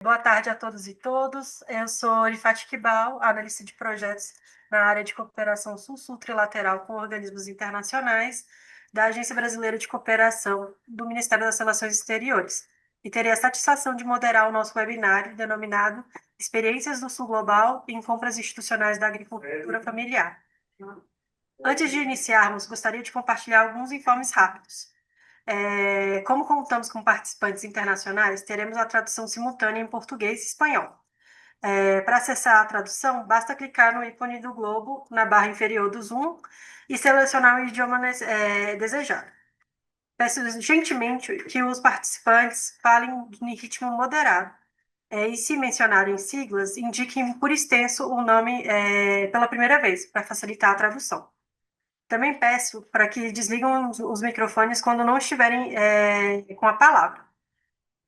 Boa tarde a todos e todas. Eu sou Rifat Kibal, analista de projetos na área de cooperação sul-sul trilateral com organismos internacionais da Agência Brasileira de Cooperação do Ministério das Relações Exteriores. E terei a satisfação de moderar o nosso webinário denominado Experiências do Sul Global em Compras Institucionais da Agricultura Familiar. Antes de iniciarmos, gostaria de compartilhar alguns informes rápidos. Como contamos com participantes internacionais, teremos a tradução simultânea em português e espanhol. Para acessar a tradução, basta clicar no ícone do globo na barra inferior do Zoom e selecionar o idioma desejado. Peço gentilmente que os participantes falem em ritmo moderado. E se mencionarem siglas, indiquem por extenso o nome pela primeira vez, para facilitar a tradução. Também peço para que desligam os microfones quando não estiverem com a palavra.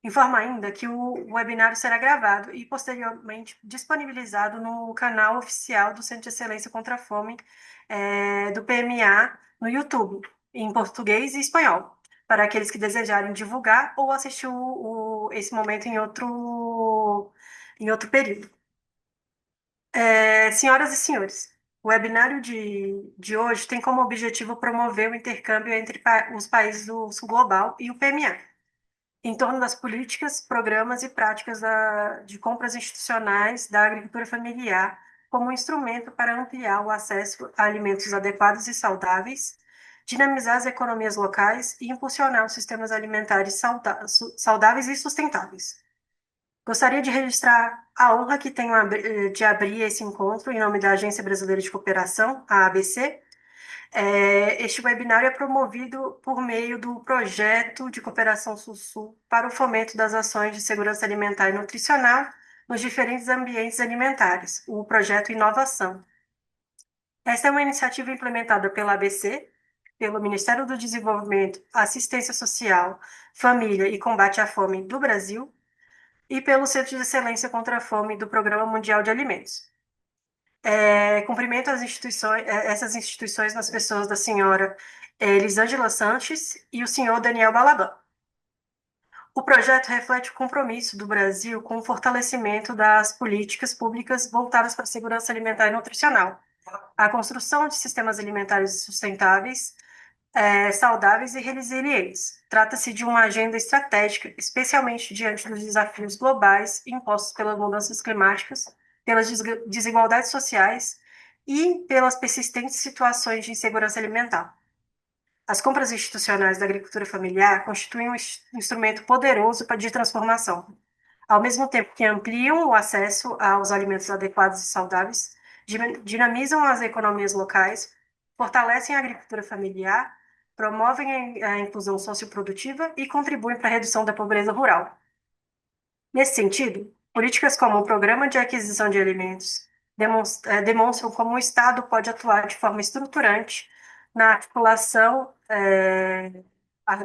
Informo ainda que o webinário será gravado e posteriormente disponibilizado no canal oficial do Centro de Excelência contra a Fome do PMA no YouTube, em português e espanhol, para aqueles que desejarem divulgar ou assistir esse momento em outro período. Senhoras e senhores, o webinário de hoje tem como objetivo promover o intercâmbio entre os países do Sul Global e o PMA, em torno das políticas, programas e práticas de compras institucionais da agricultura familiar como um instrumento para ampliar o acesso a alimentos adequados e saudáveis, dinamizar as economias locais e impulsionar os sistemas alimentares saudáveis e sustentáveis. Gostaria de registrar a honra que tenho de abrir esse encontro em nome da Agência Brasileira de Cooperação, a ABC. Este webinário é promovido por meio do Projeto de Cooperação Sul-Sul para o fomento das ações de segurança alimentar e nutricional nos diferentes ambientes alimentares, o Projeto Inovação. Esta é uma iniciativa implementada pela ABC, pelo Ministério do Desenvolvimento, Assistência Social, Família e Combate à Fome do Brasil, e pelo Centro de Excelência contra a Fome do Programa Mundial de Alimentos. Cumprimento essas instituições nas pessoas da senhora Elisângela Sanches e o senhor Daniel Balaban. O projeto reflete o compromisso do Brasil com o fortalecimento das políticas públicas voltadas para a segurança alimentar e nutricional, a construção de sistemas alimentares sustentáveis, saudáveis e resilientes. Trata-se de uma agenda estratégica, especialmente diante dos desafios globais impostos pelas mudanças climáticas, pelas desigualdades sociais e pelas persistentes situações de insegurança alimentar. As compras institucionais da agricultura familiar constituem um instrumento poderoso de transformação, ao mesmo tempo que ampliam o acesso aos alimentos adequados e saudáveis, dinamizam as economias locais, fortalecem a agricultura familiar, promovem a inclusão socioprodutiva e contribuem para a redução da pobreza rural. Nesse sentido, políticas como o Programa de Aquisição de Alimentos demonstram como o Estado pode atuar de forma estruturante na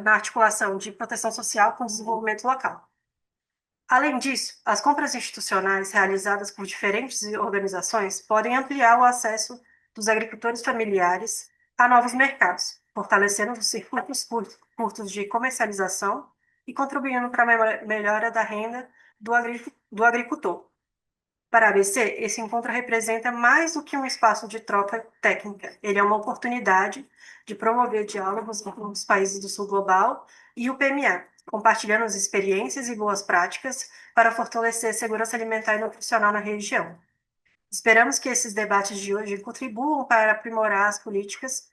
articulação de proteção social com desenvolvimento local. Além disso, as compras institucionais realizadas por diferentes organizações podem ampliar o acesso dos agricultores familiares a novos mercados, fortalecendo os circuitos curtos de comercialização e contribuindo para a melhora da renda do agricultor. Para a ABC, esse encontro representa mais do que um espaço de troca técnica. Ele é uma oportunidade de promover diálogos com os países do Sul Global e o PMA, compartilhando as experiências e boas práticas para fortalecer a segurança alimentar e nutricional na região. Esperamos que esses debates de hoje contribuam para aprimorar as políticas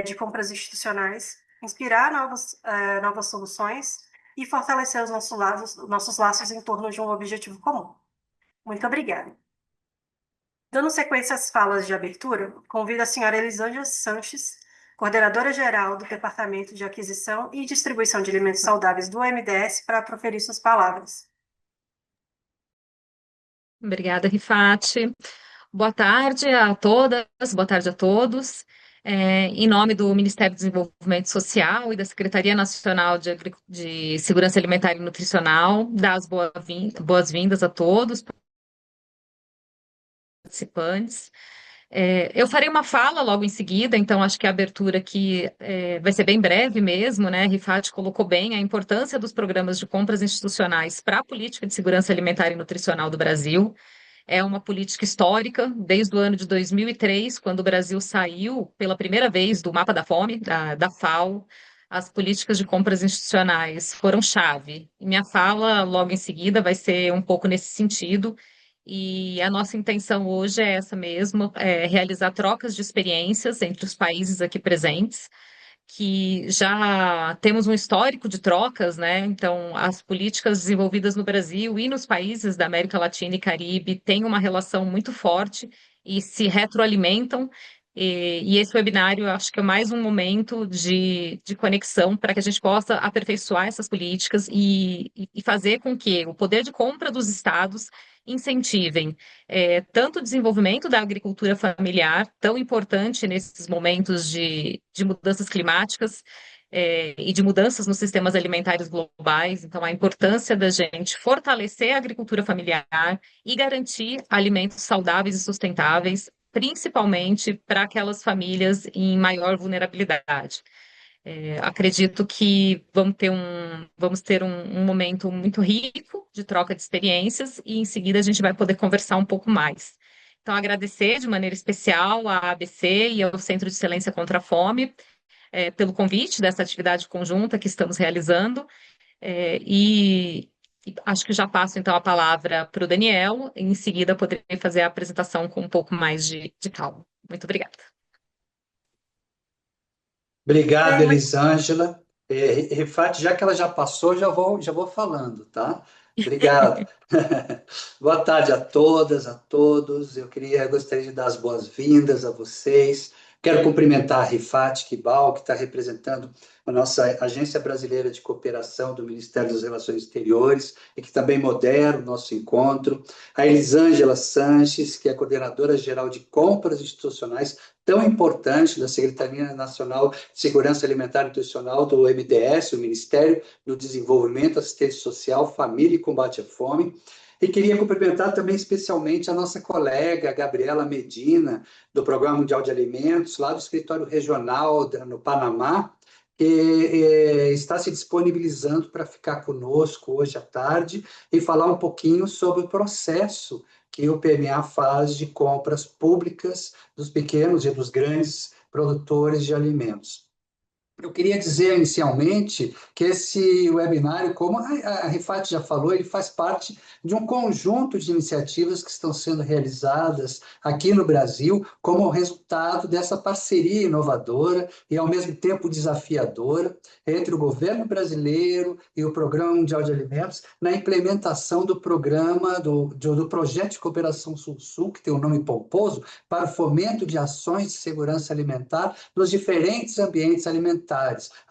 de compras institucionais, inspirar novas soluções e fortalecer os nossos laços em torno de um objetivo comum. Muito obrigada. Dando sequência às falas de abertura, convido a senhora Elisângela Sanches, coordenadora-geral do Departamento de Aquisição e Distribuição de Alimentos Saudáveis do OMDS, para proferir suas palavras. Obrigada, Rifat. Boa tarde a todas, boa tarde a todos. Em nome do Ministério do Desenvolvimento Social e da Secretaria Nacional de Segurança Alimentar e Nutricional, dar as boas-vindas a todos os participantes. Eu farei uma fala logo em seguida, então acho que a abertura aqui vai ser bem breve mesmo, né? Rifat colocou bem a importância dos programas de compras institucionais para a política de segurança alimentar e nutricional do Brasil. É uma política histórica, desde o ano de 2003, quando o Brasil saiu pela primeira vez do mapa da fome, da FAO. As políticas de compras institucionais foram chave. E minha fala, logo em seguida, vai ser um pouco nesse sentido. E a nossa intenção hoje é essa mesmo, é realizar trocas de experiências entre os países aqui presentes, que já temos um histórico de trocas, né? Então, as políticas desenvolvidas no Brasil e nos países da América Latina e Caribe têm uma relação muito forte e se retroalimentam. E esse webinário, eu acho que é mais um momento de conexão para que a gente possa aperfeiçoar essas políticas e fazer com que o poder de compra dos estados incentivem tanto o desenvolvimento da agricultura familiar, tão importante nesses momentos de mudanças climáticas, e de mudanças nos sistemas alimentares globais. Então, a importância da gente fortalecer a agricultura familiar e garantir alimentos saudáveis e sustentáveis, principalmente para aquelas famílias em maior vulnerabilidade. Acredito que vamos ter um momento muito rico de troca de experiências e em seguida a gente vai poder conversar um pouco mais. Então, agradecer de maneira especial à ABC e ao Centro de Excelência contra a Fome, pelo convite dessa atividade conjunta que estamos realizando. E acho que já passo então a palavra para o Daniel, e em seguida poderei fazer a apresentação com um pouco mais de calma. Muito obrigada. Obrigado, Bem, muito Elisângela. Rifat, já que ela já passou, já vou falando, tá? Obrigado. Boa tarde a todas, a todos. Gostaria de dar as boas-vindas a vocês. Quero cumprimentar a Rifat Kibal, que está representando a nossa Agência Brasileira de Cooperação do Ministério das Relações Exteriores e que também modera o nosso encontro. A Elisângela Sanches, que é coordenadora geral de compras institucionais, tão importante da Secretaria Nacional de Segurança Alimentar e Nutricional do MDS, o Ministério do Desenvolvimento, Assistência Social, Família e Combate à Fome. E queria cumprimentar também especialmente a nossa colega Gabriela Medina, do Programa Mundial de Alimentos, lá do Escritório Regional no Panamá, que está se disponibilizando para ficar conosco hoje à tarde e falar um pouquinho sobre o processo que o PMA faz de compras públicas dos pequenos e dos grandes produtores de alimentos. Eu queria dizer inicialmente que esse webinário, como a Rifat já falou, ele faz parte de um conjunto de iniciativas que estão sendo realizadas aqui no Brasil como resultado dessa parceria inovadora e, ao mesmo tempo, desafiadora entre o governo brasileiro e o Programa Mundial de Alimentos na implementação do programa, do Projeto de Cooperação Sul-Sul, que tem um nome pomposo, para o fomento de ações de segurança alimentar nos diferentes ambientes alimentares.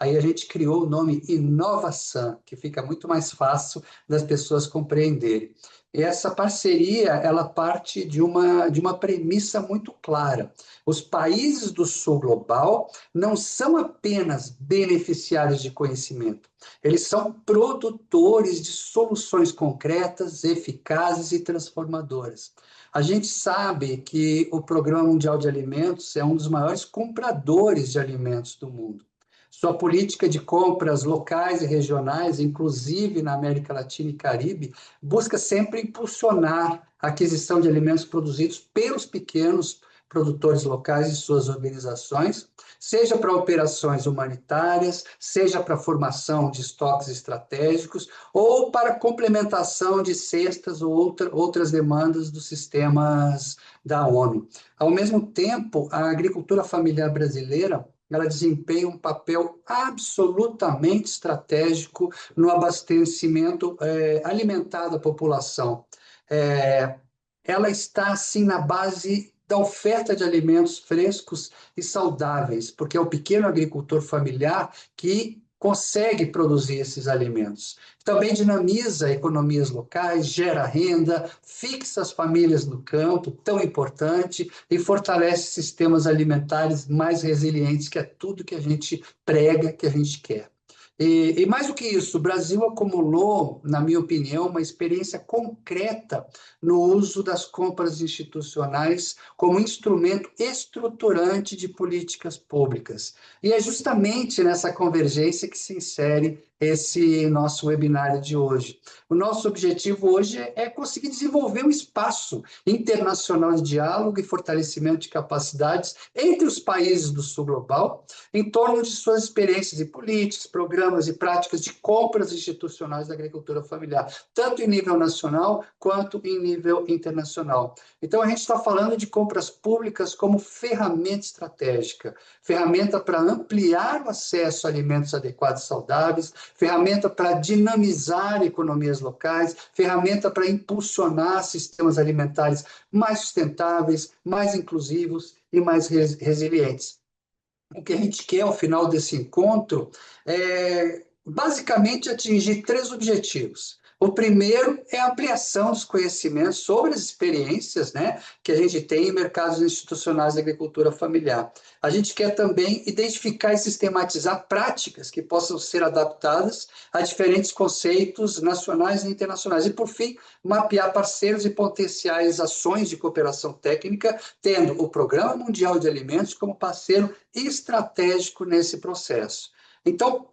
Aí a gente criou o nome Inovação, que fica muito mais fácil das pessoas compreenderem. E essa parceria, ela parte de uma premissa muito clara. Os países do sul global não são apenas beneficiários de conhecimento, eles são produtores de soluções concretas, eficazes e transformadoras. A gente sabe que o Programa Mundial de Alimentos é um dos maiores compradores de alimentos do mundo. Sua política de compras locais e regionais, inclusive na América Latina e Caribe, busca sempre impulsionar a aquisição de alimentos produzidos pelos pequenos produtores locais e suas organizações, seja para operações humanitárias, seja para formação de estoques estratégicos ou para complementação de cestas ou outras demandas dos sistemas da ONU. Ao mesmo tempo, a agricultura familiar brasileira ela desempenha um papel absolutamente estratégico no abastecimento alimentar da população. Ela está, assim, na base da oferta de alimentos frescos e saudáveis, porque é o pequeno agricultor familiar que consegue produzir esses alimentos. Também dinamiza economias locais, gera renda, fixa as famílias no campo, tão importante, e fortalece sistemas alimentares mais resilientes, que é tudo que a gente prega, que a gente quer. E mais do que isso, o Brasil acumulou, na minha opinião, uma experiência concreta no uso das compras institucionais como instrumento estruturante de políticas públicas. E é justamente nessa convergência que se insere esse nosso webinário de hoje. O nosso objetivo hoje é conseguir desenvolver um espaço internacional de diálogo e fortalecimento de capacidades entre os países do Sul Global, em torno de suas experiências e políticas, programas e práticas de compras institucionais da agricultura familiar, tanto em nível nacional quanto em nível internacional. Então, a gente está falando de compras públicas como ferramenta estratégica, ferramenta para ampliar o acesso a alimentos adequados e saudáveis, ferramenta para dinamizar economias locais, ferramenta para impulsionar sistemas alimentares mais sustentáveis, mais inclusivos e mais resilientes. O que a gente quer ao final desse encontro é basicamente atingir três objetivos. O primeiro é a ampliação dos conhecimentos sobre as experiências, né, que a gente tem em mercados institucionais da agricultura familiar. A gente quer também identificar e sistematizar práticas que possam ser adaptadas a diferentes conceitos nacionais e internacionais. E, por fim, mapear parceiros e potenciais ações de cooperação técnica, tendo o Programa Mundial de Alimentos como parceiro estratégico nesse processo. Então,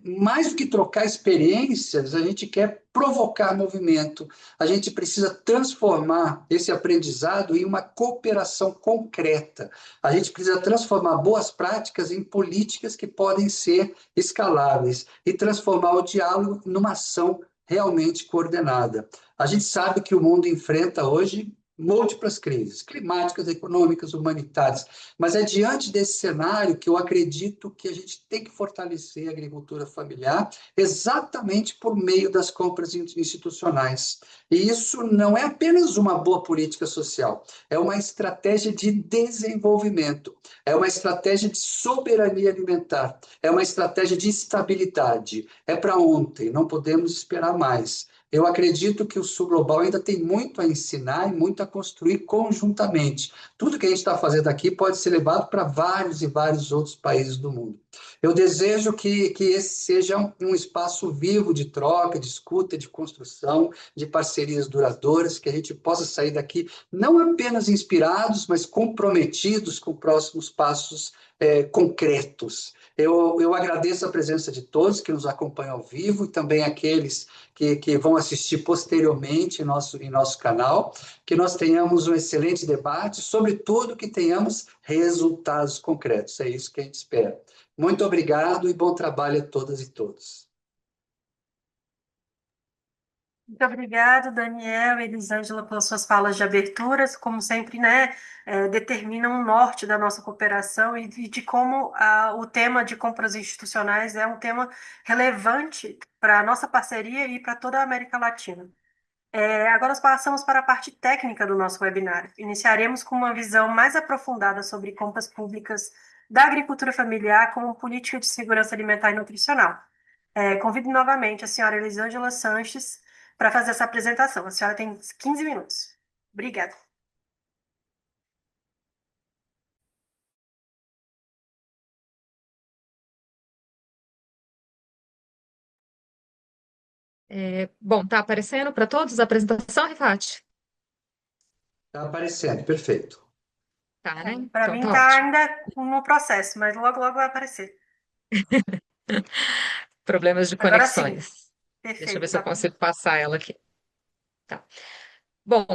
mais do que trocar experiências, a gente quer provocar movimento, a gente precisa transformar esse aprendizado em uma cooperação concreta, a gente precisa transformar boas práticas em políticas que podem ser escaláveis e transformar o diálogo numa ação realmente coordenada. A gente sabe que o mundo enfrenta hoje múltiplas crises, climáticas, econômicas, humanitárias, mas é diante desse cenário que eu acredito que a gente tem que fortalecer a agricultura familiar exatamente por meio das compras institucionais. E isso não é apenas uma boa política social, é uma estratégia de desenvolvimento, é uma estratégia de soberania alimentar, é uma estratégia de estabilidade. É para ontem, não podemos esperar mais. Eu acredito que o Sul Global ainda tem muito a ensinar e muito a construir conjuntamente. Tudo que a gente está fazendo aqui pode ser levado para vários e vários outros países do mundo. Eu desejo que esse seja um espaço vivo de troca, de escuta, de construção, de parcerias duradouras, que a gente possa sair daqui não apenas inspirados, mas comprometidos com próximos passos concretos. Eu agradeço a presença de todos que nos acompanham ao vivo e também aqueles que vão assistir posteriormente em nosso canal, que nós tenhamos um excelente debate, sobretudo que tenhamos resultados concretos. É isso que a gente espera. Muito obrigado e bom trabalho a todas e todos. Muito obrigado, Daniel e Elisângela, pelas suas falas de aberturas, como sempre, né, determinam o norte da nossa cooperação e de como o tema de compras institucionais é um tema relevante para a nossa parceria e para toda a América Latina. Agora nós passamos para a parte técnica do nosso webinar. Iniciaremos com uma visão mais aprofundada sobre compras públicas da agricultura familiar como política de segurança alimentar e nutricional. Convido novamente a senhora Elisângela Sanches para fazer essa apresentação. A senhora tem 15 minutos. Obrigada. Bom, está aparecendo para todos a apresentação, Rifat? Está aparecendo, perfeito. Tá, né? Para Então mim tá está ótimo. ainda no processo, mas logo, logo vai aparecer. Problemas de Agora sim. conexões. Deixa eu ver Perfeito, se eu tá. consigo passar ela aqui. Tá. Bom,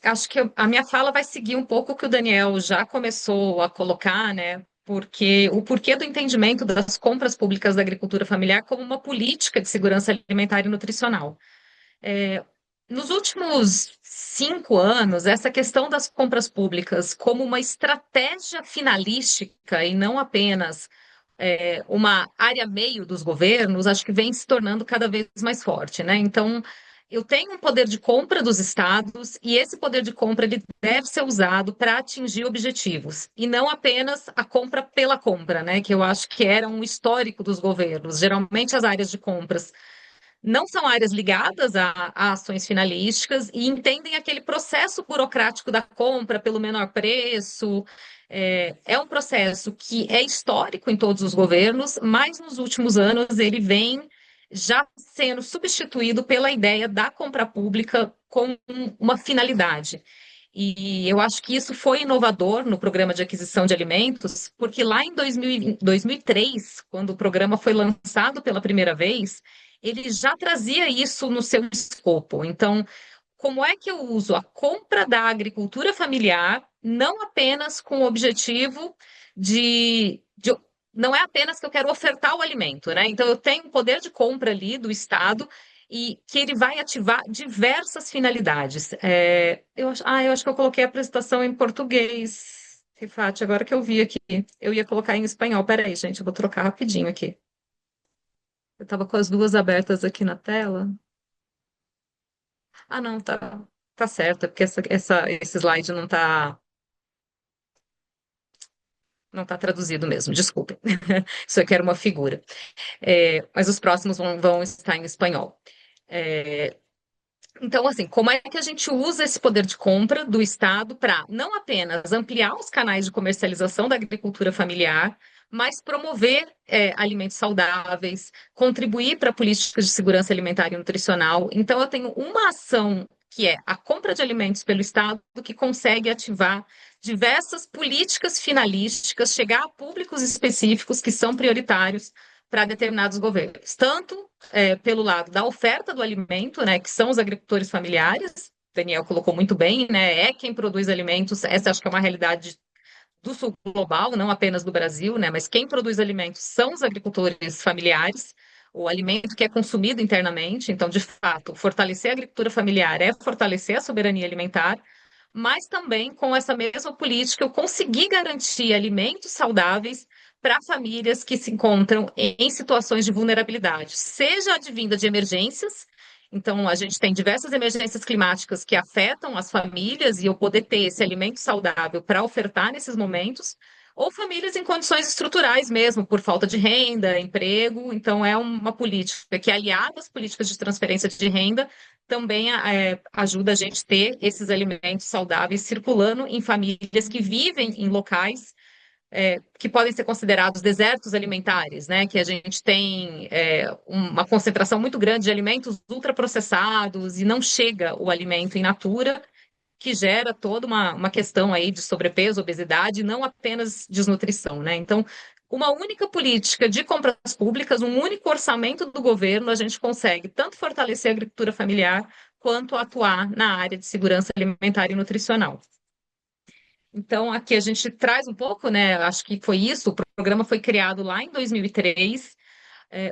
acho que a minha fala vai seguir um pouco o que o Daniel já começou a colocar, né? Porque o porquê do entendimento das compras públicas da agricultura familiar como uma política de segurança alimentar e nutricional. Nos últimos 5 anos, essa questão das compras públicas como uma estratégia finalística e não apenas uma área meio dos governos, acho que vem se tornando cada vez mais forte, né? Então, eu tenho um poder de compra dos estados e esse poder de compra ele deve ser usado para atingir objetivos e não apenas a compra pela compra, né? Que eu acho que era um histórico dos governos. Geralmente as áreas de compras não são áreas ligadas a ações finalísticas e entendem aquele processo burocrático da compra pelo menor preço, É um processo que é histórico em todos os governos, mas nos últimos anos ele vem já sendo substituído pela ideia da compra pública com uma finalidade. E eu acho que isso foi inovador no programa de aquisição de alimentos, porque lá em 2003, quando o programa foi lançado pela primeira vez, ele já trazia isso no seu escopo. Então, como é que eu uso a compra da agricultura familiar, não apenas com o objetivo não é apenas que eu quero ofertar o alimento, né? Então, eu tenho um poder de compra ali do Estado e que ele vai ativar diversas finalidades. Eu acho que eu coloquei a apresentação em português, Rifat, agora que eu vi aqui. Eu ia colocar em espanhol. Peraí, gente, eu vou trocar rapidinho aqui. Eu estava com as duas abertas aqui na tela. Ah, não, tá certo, é porque esse slide não tá traduzido mesmo, desculpem. Isso aqui era uma figura. Mas os próximos vão estar em espanhol. É, então, assim, como é que a gente usa esse poder de compra do Estado para não apenas ampliar os canais de comercialização da agricultura familiar, mas promover alimentos saudáveis, contribuir para políticas de segurança alimentar e nutricional. Então, eu tenho uma ação que é a compra de alimentos pelo Estado, que consegue ativar diversas políticas finalísticas, chegar a públicos específicos que são prioritários para determinados governos, tanto pelo lado da oferta do alimento, né, que são os agricultores familiares, Daniel colocou muito bem, né, é quem produz alimentos, essa acho que é uma realidade do sul global, não apenas do Brasil, né, mas quem produz alimentos são os agricultores familiares, o alimento que é consumido internamente, então, de fato, fortalecer a agricultura familiar é fortalecer a soberania alimentar, mas também com essa mesma política eu consegui garantir alimentos saudáveis para famílias que se encontram em situações de vulnerabilidade, seja advinda de emergências. Então, a gente tem diversas emergências climáticas que afetam as famílias e eu poder ter esse alimento saudável para ofertar nesses momentos, ou famílias em condições estruturais mesmo, por falta de renda, emprego. Então, é uma política que, aliada às políticas de transferência de renda, também ajuda a gente a ter esses alimentos saudáveis circulando em famílias que vivem em locais que podem ser considerados desertos alimentares, né? Que a gente tem uma concentração muito grande de alimentos ultraprocessados e não chega o alimento in natura, que gera toda uma questão aí de sobrepeso, obesidade, não apenas desnutrição, né? Então, uma única política de compras públicas, um único orçamento do governo, a gente consegue tanto fortalecer a agricultura familiar quanto atuar na área de segurança alimentar e nutricional. Então, aqui a gente traz um pouco, né? Acho que foi isso. O programa foi criado lá em 2003.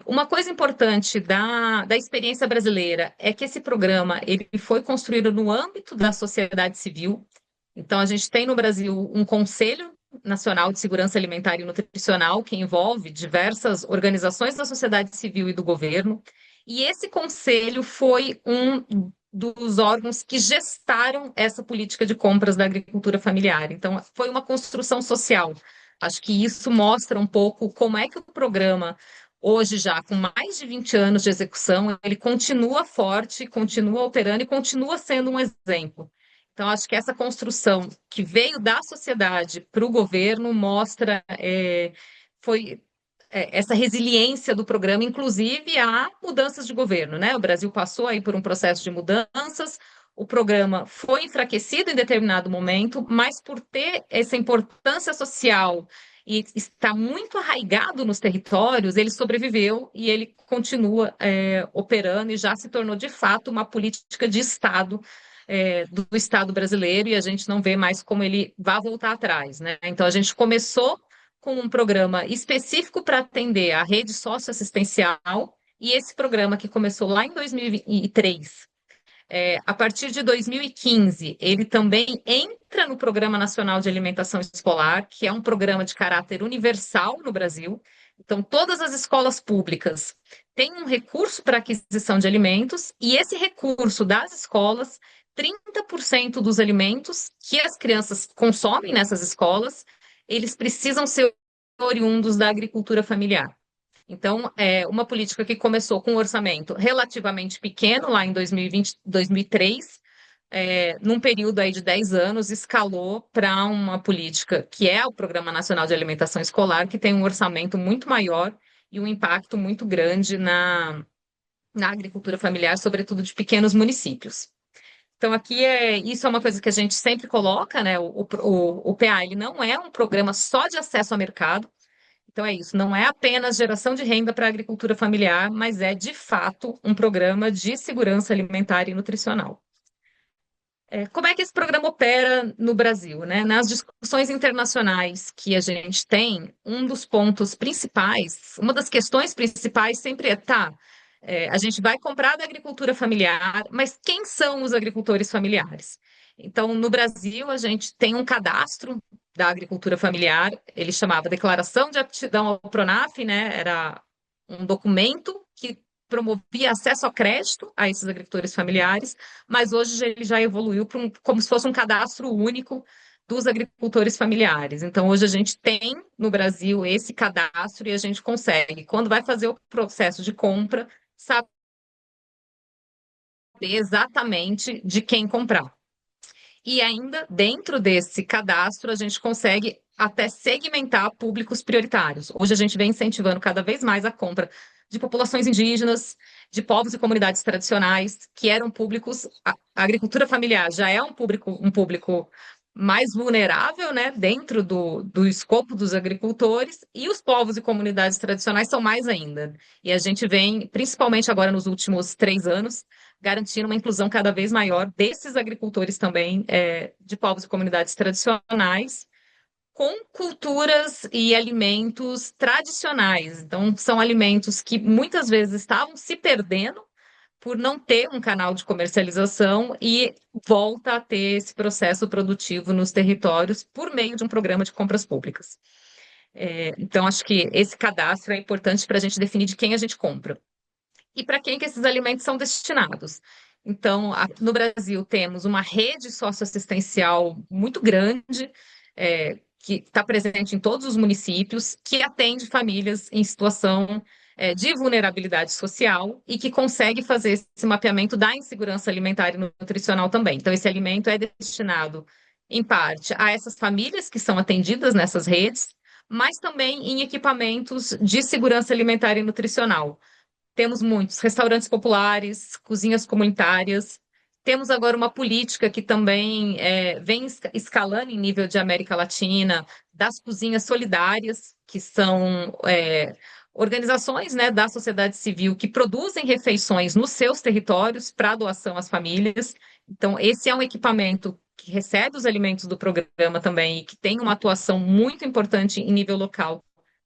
Uma coisa importante da experiência brasileira é que esse programa ele foi construído no âmbito da sociedade civil. Então, a gente tem no Brasil um Conselho Nacional de Segurança Alimentar e Nutricional, que envolve diversas organizações da sociedade civil e do governo. E esse conselho foi um dos órgãos que gestaram essa política de compras da agricultura familiar. Então, foi uma construção social. Acho que isso mostra um pouco como é que o programa, hoje já com mais de 20 anos de execução, ele continua forte, continua operando e continua sendo um exemplo. Então, acho que essa construção que veio da sociedade para o governo mostra foi essa resiliência do programa, inclusive a mudanças de governo, né? O Brasil passou aí por um processo de mudanças, o programa foi enfraquecido em determinado momento, mas por ter essa importância social e está muito arraigado nos territórios, ele sobreviveu e ele continua operando e já se tornou de fato uma política de Estado do Estado brasileiro e a gente não vê mais como ele vai voltar atrás, né? Então a gente começou com um programa específico para atender a rede socioassistencial e esse programa que começou lá em 2003 a partir de 2015, ele também entra no Programa Nacional de Alimentação Escolar, que é um programa de caráter universal no Brasil. Então, todas as escolas públicas têm um recurso para aquisição de alimentos, e esse recurso das escolas, 30% dos alimentos que as crianças consomem nessas escolas, eles precisam ser oriundos da agricultura familiar. Então, é uma política que começou com um orçamento relativamente pequeno, lá em 2020, 2003, num período aí de 10 anos, escalou para uma política que é o Programa Nacional de Alimentação Escolar, que tem um orçamento muito maior e um impacto muito grande na agricultura familiar, sobretudo de pequenos municípios. Então, aqui isso é uma coisa que a gente sempre coloca, né? O PA, ele não é um programa só de acesso ao mercado. Então, é isso, não é apenas geração de renda para a agricultura familiar, mas é, de fato, um programa de segurança alimentar e nutricional. Como é que esse programa opera no Brasil, né? Nas discussões internacionais que a gente tem, um dos pontos principais, uma das questões principais sempre tá, a gente vai comprar da agricultura familiar, mas quem são os agricultores familiares? Então, no Brasil, a gente tem um cadastro da agricultura familiar, ele chamava Declaração de Aptidão ao PRONAF, né? Era um documento que promovia acesso ao crédito a esses agricultores familiares, mas hoje ele já evoluiu para como se fosse um cadastro único dos agricultores familiares. Então, hoje a gente tem no Brasil esse cadastro e a gente consegue, quando vai fazer o processo de compra, saber exatamente de quem comprar. E ainda dentro desse cadastro, a gente consegue até segmentar públicos prioritários. Hoje a gente vem incentivando cada vez mais a compra de populações indígenas, de povos e comunidades tradicionais, que eram públicos. A agricultura familiar já é um público mais vulnerável, né, dentro do escopo dos agricultores, e os povos e comunidades tradicionais são mais ainda. E a gente vem, principalmente agora nos últimos 3 anos, garantindo uma inclusão cada vez maior desses agricultores também, de povos e comunidades tradicionais, com culturas e alimentos tradicionais. Então, são alimentos que muitas vezes estavam se perdendo por não ter um canal de comercialização e volta a ter esse processo produtivo nos territórios por meio de um programa de compras públicas. Então, acho que esse cadastro é importante para a gente definir de quem a gente compra e para quem que esses alimentos são destinados. Então, no Brasil, temos uma rede socioassistencial muito grande, que está presente em todos os municípios, que atende famílias em situação, de vulnerabilidade social e que consegue fazer esse mapeamento da insegurança alimentar e nutricional também. Então, esse alimento é destinado, em parte, a essas famílias que são atendidas nessas redes, mas também em equipamentos de segurança alimentar e nutricional. Temos muitos restaurantes populares, cozinhas comunitárias. Temos agora uma política que também vem escalando em nível de América Latina, das cozinhas solidárias, que são organizações, né, da sociedade civil que produzem refeições nos seus territórios para doação às famílias. Então, esse é um equipamento que recebe os alimentos do programa também e que tem uma atuação muito importante em nível local,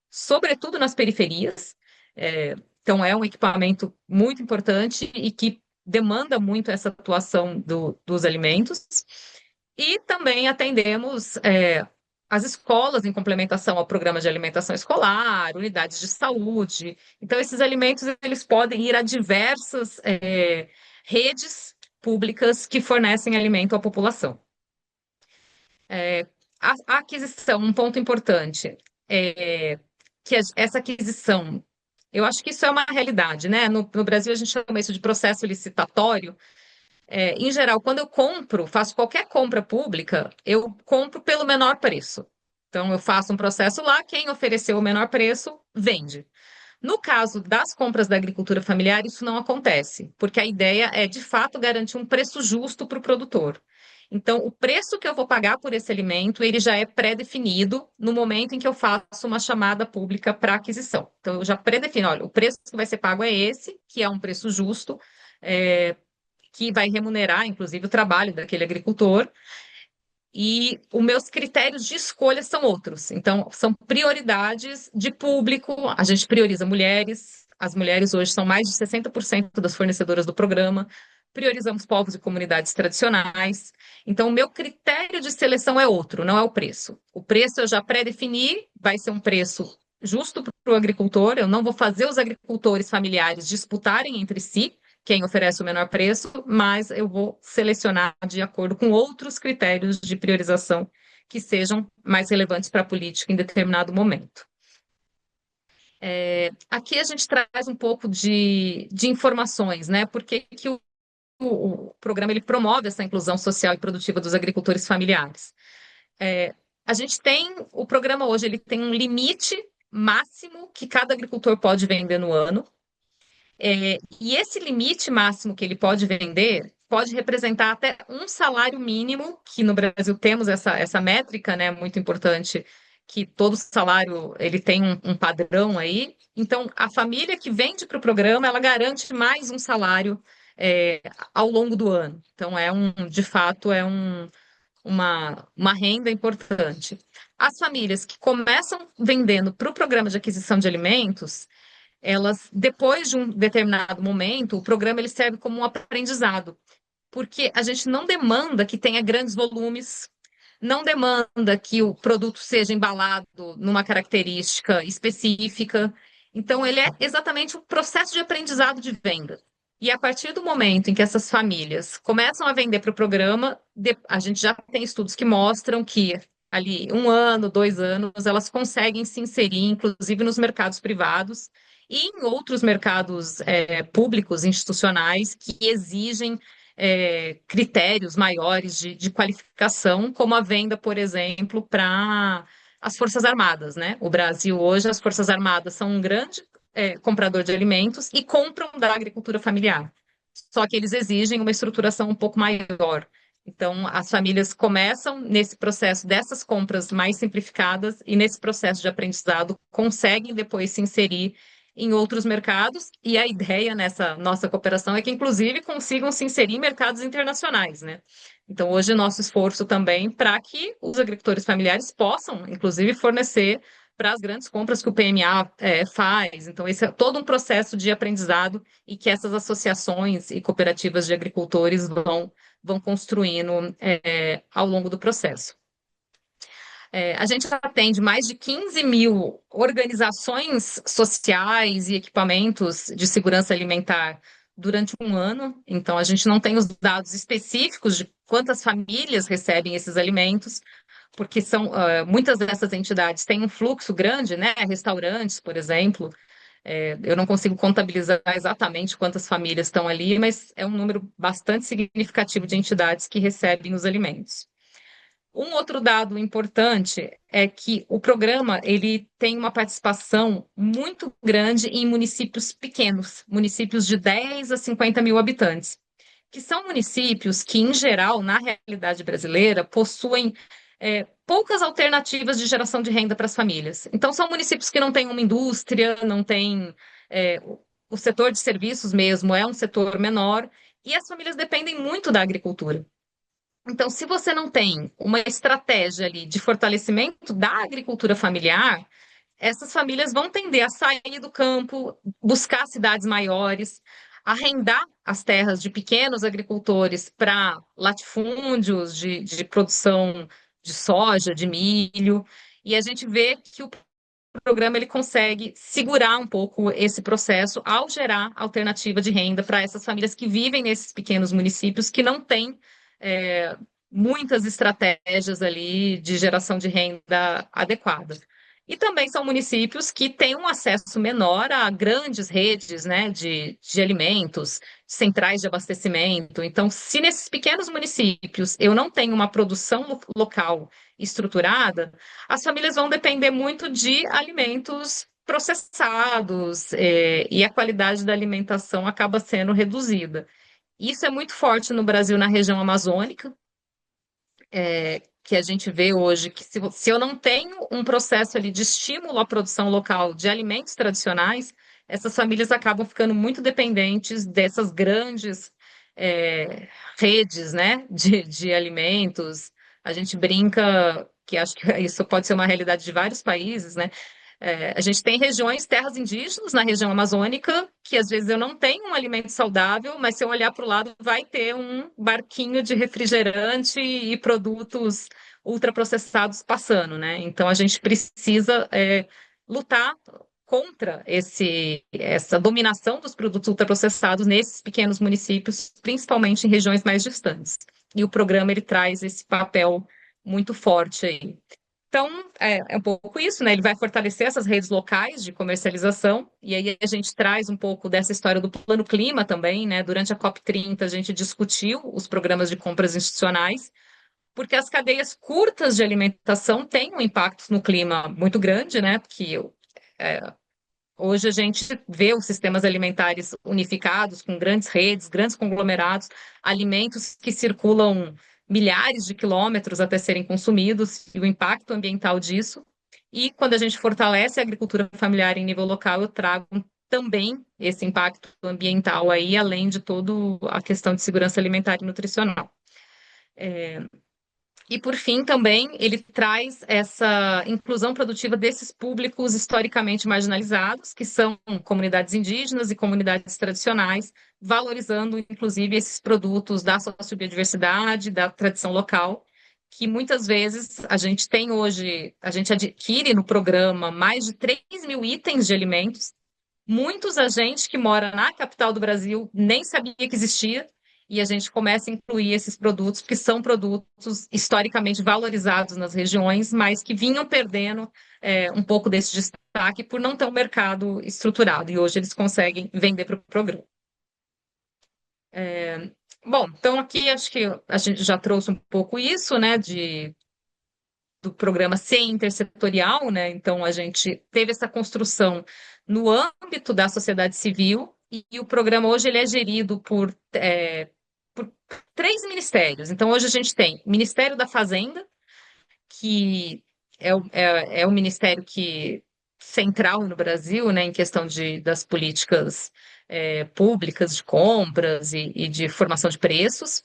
sobretudo nas periferias. Então, é um equipamento muito importante e que demanda muito essa atuação dos alimentos. E também atendemos as escolas em complementação ao programa de alimentação escolar, unidades de saúde. Então, esses alimentos eles podem ir a diversas redes públicas que fornecem alimento à população. A aquisição, um ponto importante, que essa aquisição, eu acho que isso é uma realidade, né? No Brasil, a gente chama isso de processo licitatório. Em geral, quando eu compro, faço qualquer compra pública, eu compro pelo menor preço. Então, eu faço um processo lá, quem ofereceu o menor preço, vende. No caso das compras da agricultura familiar, isso não acontece, porque a ideia é, de fato, garantir um preço justo para o produtor. Então, o preço que eu vou pagar por esse alimento, ele já é pré-definido no momento em que eu faço uma chamada pública para aquisição. Então, eu já pré-defino, olha, o preço que vai ser pago é esse, que é um preço justo, que vai remunerar, inclusive, o trabalho daquele agricultor, e os meus critérios de escolha são outros. Então, são prioridades de público. A gente prioriza mulheres. As mulheres hoje são mais de 60% das fornecedoras do programa. Priorizamos povos e comunidades tradicionais. Então, o meu critério de seleção é outro, não é o preço. O preço eu já pré-defini, vai ser um preço justo para o agricultor. Eu não vou fazer os agricultores familiares disputarem entre si quem oferece o menor preço, mas eu vou selecionar de acordo com outros critérios de priorização que sejam mais relevantes para a política em determinado momento. Aqui a gente traz um pouco de informações, né? Por que que o programa ele promove essa inclusão social e produtiva dos agricultores familiares. A gente tem, o programa hoje ele tem um limite máximo que cada agricultor pode vender no ano, e esse limite máximo que ele pode vender pode representar até um salário mínimo, que no Brasil temos essa métrica, né, muito importante, que todo salário ele tem um padrão aí. Então, a família que vende para o programa, ela garante mais um salário é, ao longo do ano. Então, de fato, uma renda importante. As famílias que começam vendendo para o programa de aquisição de alimentos, elas, depois de um determinado momento, o programa ele serve como um aprendizado, porque a gente não demanda que tenha grandes volumes, não demanda que o produto seja embalado numa característica específica. Então, ele é exatamente o processo de aprendizado de venda. E a partir do momento em que essas famílias começam a vender para o programa, a gente já tem estudos que mostram que ali 1 ano, 2 anos, elas conseguem se inserir, inclusive nos mercados privados e em outros mercados públicos, institucionais, que exigem critérios maiores de qualificação, como a venda, por exemplo, para as Forças Armadas, né? O Brasil hoje, as Forças Armadas são um grande comprador de alimentos e compram da agricultura familiar. Só que eles exigem uma estruturação um pouco maior. Então, as famílias começam nesse processo dessas compras mais simplificadas e nesse processo de aprendizado conseguem depois se inserir em outros mercados, e a ideia nessa nossa cooperação é que, inclusive, consigam se inserir em mercados internacionais, né? Então, hoje, nosso esforço também para que os agricultores familiares possam, inclusive, fornecer para as grandes compras que o PMA faz. Então, esse é todo um processo de aprendizado e que essas associações e cooperativas de agricultores vão construindo ao longo do processo. A gente atende mais de 15 mil organizações sociais e equipamentos de segurança alimentar durante um ano. Então, a gente não tem os dados específicos de quantas famílias recebem esses alimentos, porque muitas dessas entidades têm um fluxo grande, né? Restaurantes, por exemplo. Eu não consigo contabilizar exatamente quantas famílias estão ali, mas é um número bastante significativo de entidades que recebem os alimentos. Um outro dado importante é que o programa ele tem uma participação muito grande em municípios pequenos, municípios de 10 a 50 mil habitantes, que são municípios que, em geral, na realidade brasileira, possuem poucas alternativas de geração de renda para as famílias. Então, são municípios que não têm uma indústria, não têm. O setor de serviços mesmo é um setor menor, e as famílias dependem muito da agricultura. Então, se você não tem uma estratégia ali de fortalecimento da agricultura familiar, essas famílias vão tender a sair do campo, buscar cidades maiores, arrendar as terras de pequenos agricultores para latifúndios de produção de soja, de milho, e a gente vê que o programa ele consegue segurar um pouco esse processo ao gerar alternativa de renda para essas famílias que vivem nesses pequenos municípios que não têm muitas estratégias ali de geração de renda adequada. E também são municípios que têm um acesso menor a grandes redes, né, de alimentos, centrais de abastecimento. Então, se nesses pequenos municípios eu não tenho uma produção local estruturada, as famílias vão depender muito de alimentos processados, e a qualidade da alimentação acaba sendo reduzida. Isso é muito forte no Brasil, na região amazônica, que a gente vê hoje, que se eu não tenho um processo ali de estímulo à produção local de alimentos tradicionais, essas famílias acabam ficando muito dependentes dessas grandes redes, né, de alimentos. A gente brinca que acho que isso pode ser uma realidade de vários países, né? A gente tem regiões, terras indígenas na região amazônica, que às vezes eu não tenho um alimento saudável, mas se eu olhar para o lado, vai ter um barquinho de refrigerante e produtos ultraprocessados passando, né? Então a gente precisa lutar contra essa dominação dos produtos ultraprocessados nesses pequenos municípios, principalmente em regiões mais distantes. E o programa ele traz esse papel muito forte aí. Então, é um pouco isso, né? Ele vai fortalecer essas redes locais de comercialização, e aí a gente traz um pouco dessa história do Plano Clima também, né? Durante a COP30, a gente discutiu os programas de compras institucionais, porque as cadeias curtas de alimentação têm um impacto no clima muito grande, né? Porque hoje a gente vê os sistemas alimentares unificados, com grandes redes, grandes conglomerados, alimentos que circulam milhares de quilômetros até serem consumidos, e o impacto ambiental disso. E quando a gente fortalece a agricultura familiar em nível local, eu trago também esse impacto ambiental aí, além de toda a questão de segurança alimentar e nutricional. E, por fim, também ele traz essa inclusão produtiva desses públicos historicamente marginalizados, que são comunidades indígenas e comunidades tradicionais, valorizando, inclusive, esses produtos da sociobiodiversidade, da tradição local, que muitas vezes a gente tem hoje, a gente adquire no programa mais de 3.000 itens de alimentos. Muitos a gente que mora na capital do Brasil nem sabia que existia, e a gente começa a incluir esses produtos, que são produtos historicamente valorizados nas regiões, mas que vinham perdendo um pouco desse destaque por não ter um mercado estruturado, e hoje eles conseguem vender para o programa. Bom, então aqui acho que a gente já trouxe um pouco isso, né, do programa ser intersetorial, né? Então a gente teve essa construção no âmbito da sociedade civil, e o programa hoje ele é gerido por 3 ministérios. Então hoje a gente tem Ministério da Fazenda, que é o ministério que central no Brasil, né, em questão das políticas públicas de compras e de formação de preços,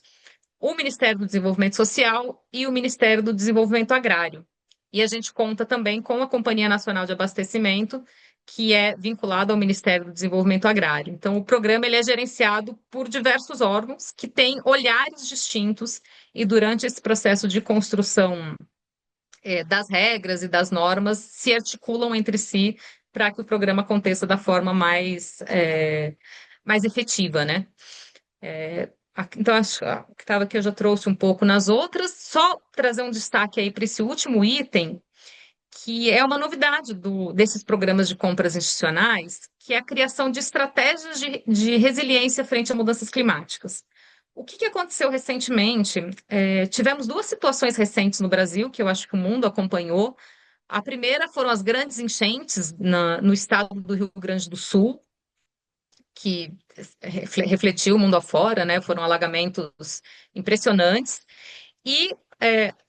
o Ministério do Desenvolvimento Social e o Ministério do Desenvolvimento Agrário. E a gente conta também com a Companhia Nacional de Abastecimento, que é vinculada ao Ministério do Desenvolvimento Agrário. Então, o programa ele é gerenciado por diversos órgãos que têm olhares distintos, e durante esse processo de construção das regras e das normas se articulam entre si para que o programa aconteça da forma mais efetiva, né? Então, acho que estava aqui, eu já trouxe um pouco nas outras, só trazer um destaque aí para esse último item, que é uma novidade desses programas de compras institucionais, que é a criação de estratégias de resiliência frente a mudanças climáticas. O que aconteceu recentemente? Tivemos 2 situações recentes no Brasil, que eu acho que o mundo acompanhou. A primeira foram as grandes enchentes no estado do Rio Grande do Sul, que refletiu o mundo afora, né? Foram alagamentos impressionantes. E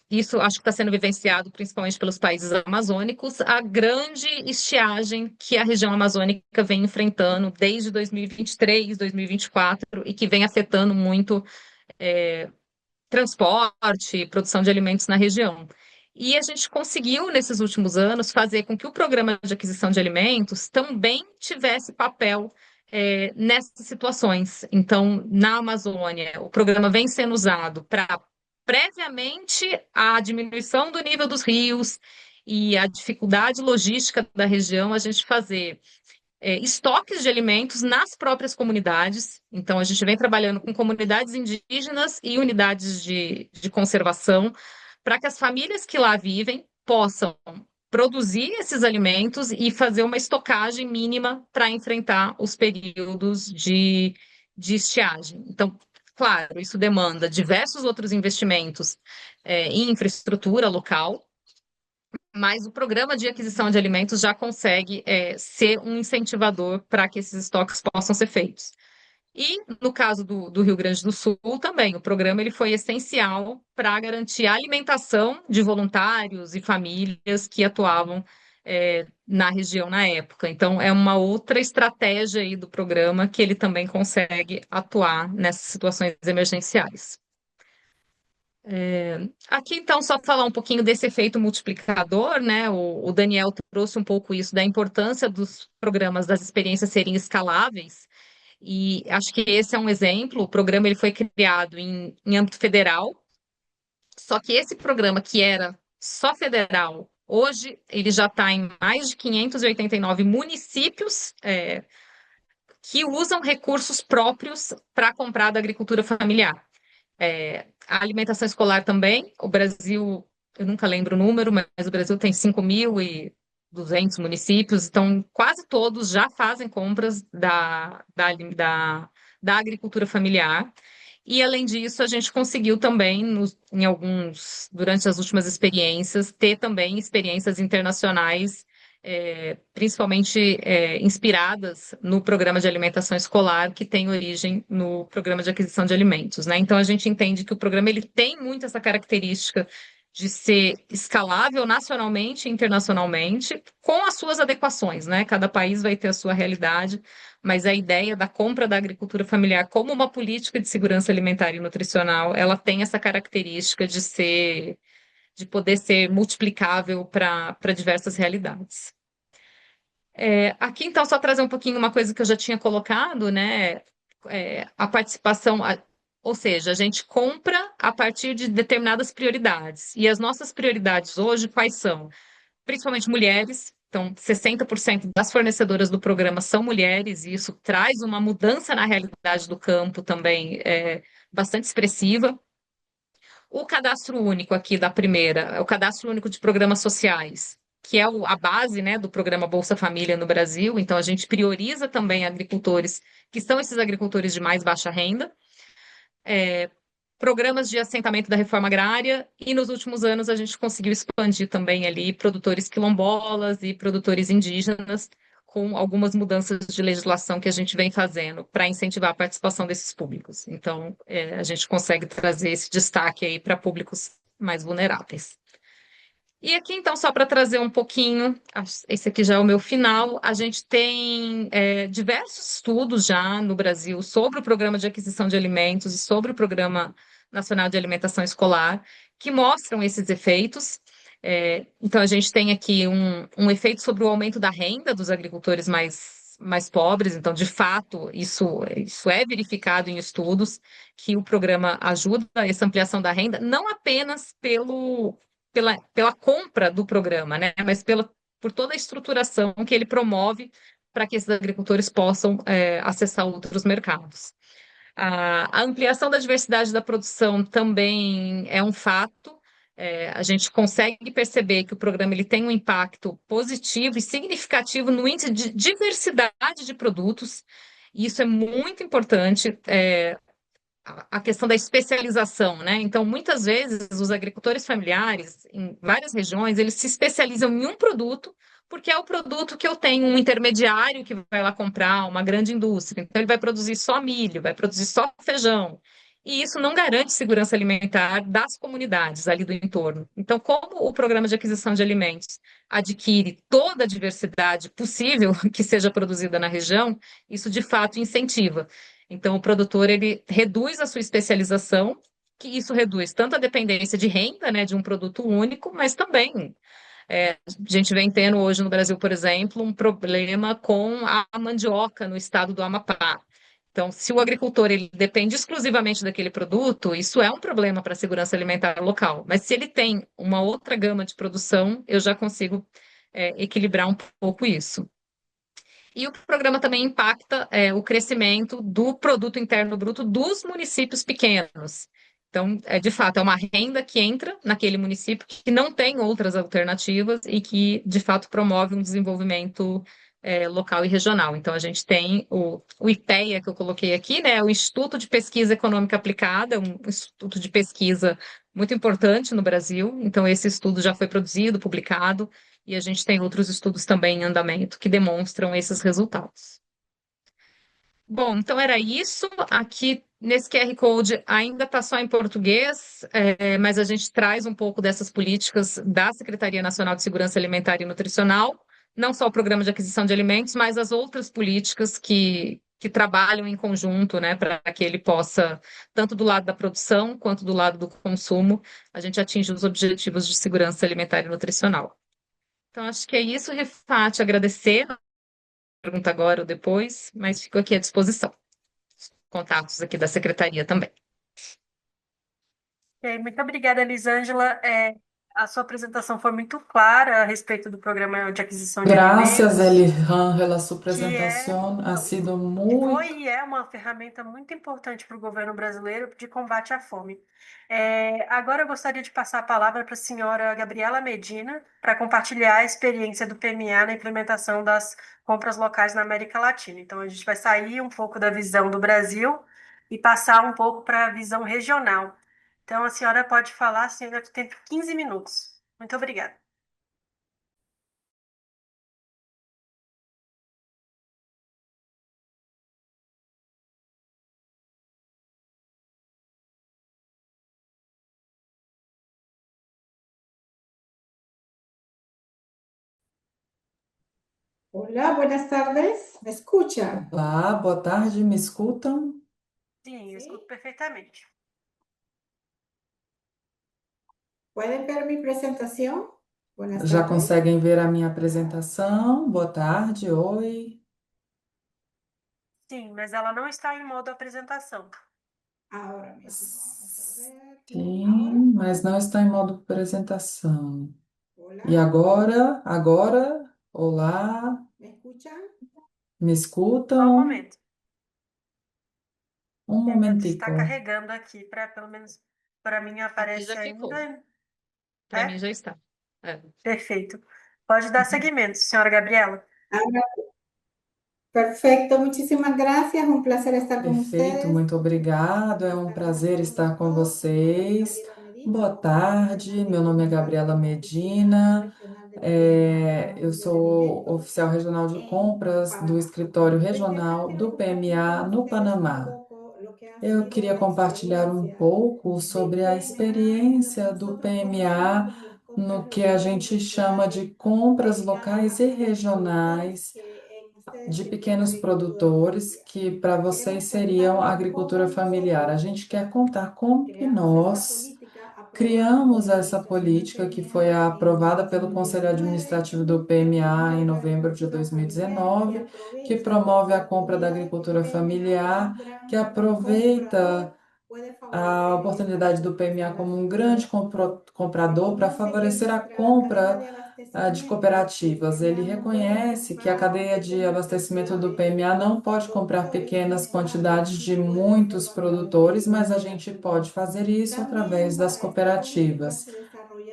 isso acho que está sendo vivenciado principalmente pelos países amazônicos, a grande estiagem que a região amazônica vem enfrentando desde 2023, 2024, e que vem afetando muito transporte, produção de alimentos na região. E a gente conseguiu, nesses últimos anos, fazer com que o programa de aquisição de alimentos também tivesse papel nessas situações. Então, na Amazônia, o programa vem sendo usado para, previamente à diminuição do nível dos rios e a dificuldade logística da região, a gente fazer estoques de alimentos nas próprias comunidades. Então, a gente vem trabalhando com comunidades indígenas e unidades de conservação, para que as famílias que lá vivem possam produzir esses alimentos e fazer uma estocagem mínima para enfrentar os períodos de estiagem. Então, claro, isso demanda diversos outros investimentos em infraestrutura local, mas o programa de aquisição de alimentos já consegue ser um incentivador para que esses estoques possam ser feitos. E no caso do Rio Grande do Sul também, o programa ele foi essencial para garantir a alimentação de voluntários e famílias que atuavam na região na época. Então, é uma outra estratégia aí do programa, que ele também consegue atuar nessas situações emergenciais. Aqui, então, só falar um pouquinho desse efeito multiplicador, né? O Daniel trouxe um pouco isso da importância dos programas, das experiências serem escaláveis, e acho que esse é um exemplo. O programa ele foi criado em âmbito federal, só que esse programa, que era só federal, hoje ele já está em mais de 589 municípios que usam recursos próprios para comprar da agricultura familiar. A alimentação escolar também, o Brasil eu nunca lembro o número, mas o Brasil tem 5.200 municípios, então quase todos já fazem compras da agricultura familiar. E, além disso, a gente conseguiu também, durante as últimas experiências, ter também experiências internacionais, principalmente inspiradas no programa de alimentação escolar, que tem origem no programa de aquisição de alimentos, né? Então, a gente entende que o programa ele tem muito essa característica de ser escalável nacionalmente e internacionalmente, com as suas adequações, né? Cada país vai ter a sua realidade, mas a ideia da compra da agricultura familiar como uma política de segurança alimentar e nutricional, ela tem essa característica de poder ser multiplicável para diversas realidades. Aqui, então, só trazer um pouquinho uma coisa que eu já tinha colocado, né? A participação, ou seja, a gente compra a partir de determinadas prioridades. E as nossas prioridades hoje, quais são? Principalmente mulheres. Então, 60% das fornecedoras do programa são mulheres, e isso traz uma mudança na realidade do campo também bastante expressiva. O cadastro único aqui da primeira, é o cadastro único de programas sociais, que é a base, né, do programa Bolsa Família no Brasil. Então, a gente prioriza também agricultores, que são esses agricultores de mais baixa renda. Programas de assentamento da reforma agrária, e nos últimos anos a gente conseguiu expandir também ali produtores quilombolas e produtores indígenas, com algumas mudanças de legislação que a gente vem fazendo para incentivar a participação desses públicos. Então, a gente consegue trazer esse destaque aí para públicos mais vulneráveis. E aqui, então, só para trazer um pouquinho, esse aqui já é o meu final, a gente tem diversos estudos já no Brasil sobre o Programa de Aquisição de Alimentos e sobre o Programa Nacional de Alimentação Escolar, que mostram esses efeitos. Então, a gente tem aqui um efeito sobre o aumento da renda dos agricultores mais pobres. Então, de fato, isso é verificado em estudos, que o programa ajuda essa ampliação da renda, não apenas pela compra do programa, né? Mas por toda a estruturação que ele promove para que esses agricultores possam acessar outros mercados. A ampliação da diversidade da produção também é um fato. A gente consegue perceber que o programa ele tem um impacto positivo e significativo no índice de diversidade de produtos. E isso é muito importante. A questão da especialização, né? Então, muitas vezes, os agricultores familiares, em várias regiões, eles se especializam em um produto, porque é o produto que eu tenho um intermediário que vai lá comprar, uma grande indústria. Então, ele vai produzir só milho, vai produzir só feijão. E isso não garante segurança alimentar das comunidades ali do entorno. Então, como o programa de aquisição de alimentos adquire toda a diversidade possível que seja produzida na região, isso de fato incentiva. Então, o produtor ele reduz a sua especialização, que isso reduz tanto a dependência de renda, né, de um produto único, mas também a gente vem tendo hoje no Brasil, por exemplo, um problema com a mandioca no estado do Amapá. Então, se o agricultor ele depende exclusivamente daquele produto, isso é um problema para a segurança alimentar local. Mas se ele tem uma outra gama de produção, eu já consigo equilibrar um pouco isso. E o programa também impacta o crescimento do produto interno bruto dos municípios pequenos. Então, de fato, é uma renda que entra naquele município que não tem outras alternativas e que, de fato, promove um desenvolvimento local e regional. Então, a gente tem o IPEA, que eu coloquei aqui, né, o Instituto de Pesquisa Econômica Aplicada, um instituto de pesquisa muito importante no Brasil. Então, esse estudo já foi produzido, publicado, e a gente tem outros estudos também em andamento que demonstram esses resultados. Bom, então era isso. Aqui nesse QR Code ainda está só em português, mas a gente traz um pouco dessas políticas da Secretaria Nacional de Segurança Alimentar e Nutricional, não só o Programa de Aquisição de Alimentos, mas as outras políticas que trabalham em conjunto, né, para que ele possa, tanto do lado da produção quanto do lado do consumo, a gente atinja os objetivos de segurança alimentar e nutricional. Então, acho que é isso, Rifat. Agradecer a pergunta agora ou depois, mas fico aqui à disposição. Contatos aqui da secretaria também. Muito obrigada, Elisângela. A sua apresentação foi muito clara a respeito do programa de aquisição de Gracias, alimentos, Elihan, pela sua que apresentação. Ha sido foi muito. e é uma ferramenta muito importante para o governo brasileiro de combate à fome. Agora eu gostaria de passar a palavra para a senhora Gabriela Medina para compartilhar a experiência do PMA na implementação das compras locais na América Latina. Então, a gente vai sair um pouco da visão do Brasil e passar um pouco para a visão regional. Então, a senhora pode falar, a senhora tem 15 minutos. Muito obrigada. Hola, buenas tardes. ¿Me escuchan? Olá, boa tarde, me escutam? Sim, eu escuto ¿Sí? perfeitamente. ¿Pueden ver mi presentación? Buenas Já tardes. conseguem ver a minha apresentação? Boa tarde, oi. Sim, mas ela não está em modo apresentação. Ahora mismo, vamos a ver. Ahora, Sim, mas não está em modo apresentação. E hola, agora? Agora? Olá, ¿me escuchan? me Só um escutam? momento. Um Está momentico. carregando aqui, para pelo menos para mim Aqui aparece já ficou. ainda. Para mim É? já está. É. Perfeito. Pode dar seguimento, senhora Gabriela. Ahora, perfecto, muchísimas gracias. Un placer estar con Perfeito, ustedes. muito obrigado. É um Esta prazer conversación estar com juntos. Mi nombre es vocês. Gabriela Medina, Boa oficial regional tarde, de meu nome é compras Gabriela de la Oficina Medina. Regional del PMA para Eu Apoyo de sou Alimentos oficial regional de en compras do Panamá. escritório Desde acá regional quiero do compartir con PMA no ustedes un Panamá. poco lo que ha Eu sido queria la compartilhar um experiencia pouco del sobre a PMA en lo que experiência do nosotros conocemos PMA como las compras no que a locales y gente chama regionales de compras destinadas locais a e pequeños productores regionais que en ustedes de sería la pequenos agricultura produtores, familiar. que para vocês Queremos seriam a contarles agricultura cómo familiar. A nosotros gente quer contar como que creamos esta nós política aprobada por criamos la essa administración del política que foi PMA en aprovada pelo Conselho 2019 Administrativo do que PMA em promueve la novembro de agricultura familiar, que 2019, que aprovecha las promove a compra da oportunidades que el agricultura PMA como familiar, un que gran aproveita comprador puede a favorecer en esta oportunidade do PMA como um grande región. Se comprador para conoce que favorecer a nuestra cadena compra de de abastecimiento, el cooperativas. Ele PMA no puede reconhece que a comprar cadeia de pequeñas abastecimento do cantidades PMA não de pode comprar productores, pequenas sin embargo, quantidades sí de puede muitos hacerlo a través de produtores, mas a gente pode cooperativas. fazer isso através También das para esta política cooperativas. se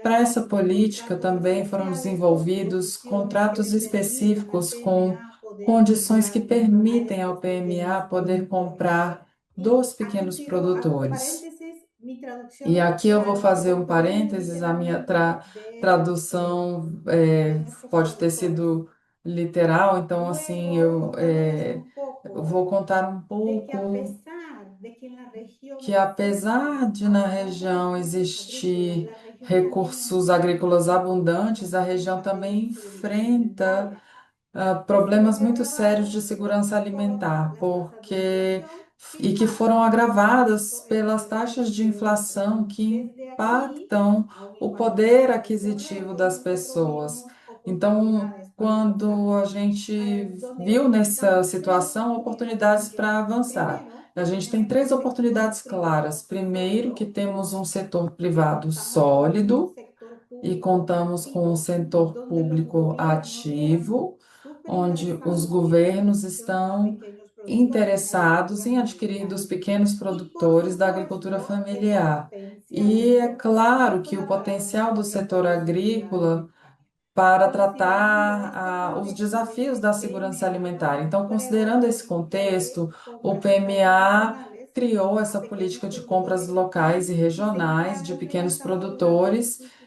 Para essa desarrollaron política contratos também foram especiales con desenvolvidos condiciones que contratos le permitan al específicos com PMA poder condições que comprar a permitem ao estos PMA pequeños poder productores. comprar Y dos aquí pequenos hago un produtores. paréntesis, mi traducción E es aqui eu vou literal, fazer um tomaré parênteses, a minha literalmente tradução de nuestros pode ter traductores. sido literal, então assim Luego, contarles un eu poco vou contar um de que a pouco pesar de que en la región que existen apesar de na abundantes região recursos agrícolas, existir la región también recursos enfrenta agrícolas abundantes, a região problemas também de seguridad enfrenta alimentaria que se problemas ven muito sérios de agravados segurança por alimentar, las tasas de porque inflación que e que foram impactan, por agravadas supuesto, el pelas poder taxas de adquisitivo de las inflação personas. que Desde aquí impactam a un o impacto poder social sobre aquisitivo ellos, das nosotros pessoas. vimos Então, oportunidades para quando avanzar. a gente Donde viu nessa estamos tres situação, oportunidades oportunidades para claras. avançar. Primero, A gente tem tenemos un três sector oportunidades claras. privado Primeiro, que sólido, temos um setor privado contamos con un sólido sector e público contamos com um activo, setor donde los público gobiernos están ativo, súper onde os interesados en la governos adquisición a estão pequeños productores de interessados agricultura em adquirir familiar. dos pequenos Y por produtores da agricultura supuesto, ese familiar. potencial del E é sector claro que o agrícola para potencial do resolver los setor retos de seguridad agrícola alimentaria. para Considerando tratar este os contexto, desafios da el segurança PMA alimentar. Então, creó considerando la esse política contexto, de o compras locales y PMA regionales criou a essa pequeños política de compras productores locais e y se regionais de encargó de pequenos desarrollarla en los produtores últimos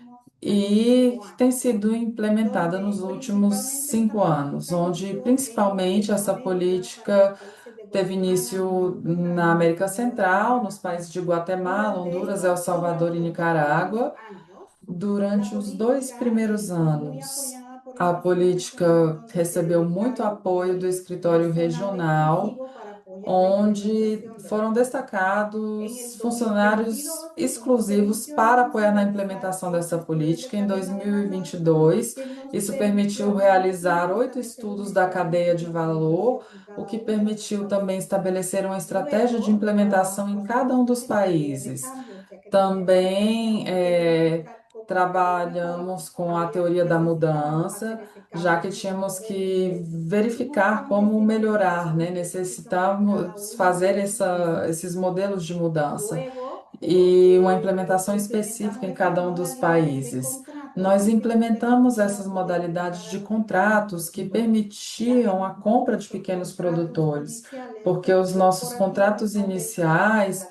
e 5 tem años, sido implementada nos donde últimos principalmente cinco está anos, onde focalizó en principalmente essa Centroamérica para los política países de teve Guatemala, início Honduras, na El América Salvador y Central, nos Nicaragua. países de Guatemala, Honduras, El Salvador e Durante los 2 primeros Nicarágua. años, la Durante os dois política primeiros fue muy anos, apoyada por la a Oficina Regional, política donde se recebeu muito dedicaron apoio do las escritório zonas de regional, cultivo para apoyar la onde implementación de la foram PMA. En destacados el funcionários 2022 se exclusivos permitió para apoiar na realizar implementação dessa 8 estudios de política em cadena de valor 2022. que nos Isso permitió permitiu reducir realizar 8 estudos justamente da este cadeia de índice de valor, inflación en o cada que uno de los permitiu também países. estabelecer uma estratégia de Luego, implementação em por cada um supuesto, dos se hizo una serie de países. cambios, ya que no había Também inflación, que verificar trabalhamos com a teoria da mudança, já que tínhamos que verificar como melhorar, né? Necessitávamos fazer esses modelos de mudança e uma implementação específica em cada um dos países. Nós implementamos essas modalidades de contratos que permitiam a compra de pequenos produtores, porque os nossos contratos iniciais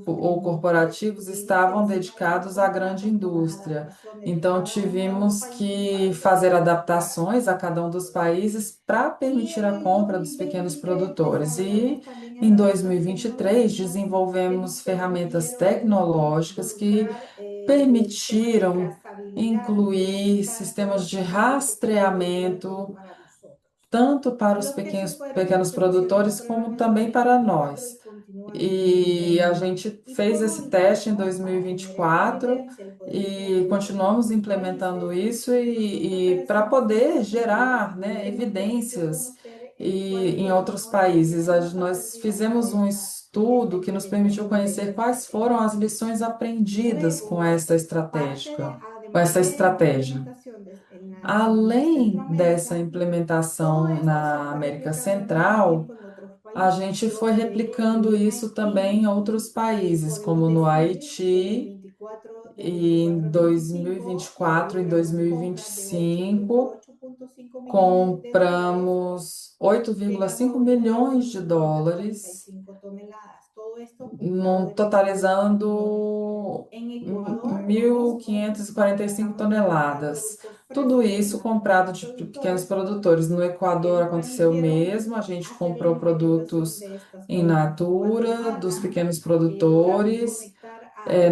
ou corporativos estavam dedicados à grande indústria. Então, tivemos que fazer adaptações a cada um dos países para permitir a compra dos pequenos produtores. E em 2023, desenvolvemos ferramentas tecnológicas que permitiram incluir sistemas de rastreamento tanto para os pequenos produtores como também para nós. E a gente fez esse teste em 2024 e continuamos implementando isso e para poder gerar, né, evidências em outros países. Nós fizemos um estudo que nos permitiu conhecer quais foram as lições aprendidas com essa estratégia. Além dessa implementação na América Central, a gente foi replicando isso também em outros países, como no Haiti, e em 2024 e 2025, compramos 8,5 milhões de dólares, totalizando 1.545 toneladas. Tudo isso comprado de pequenos produtores. No Equador aconteceu o mesmo, a gente comprou produtos in natura dos pequenos produtores.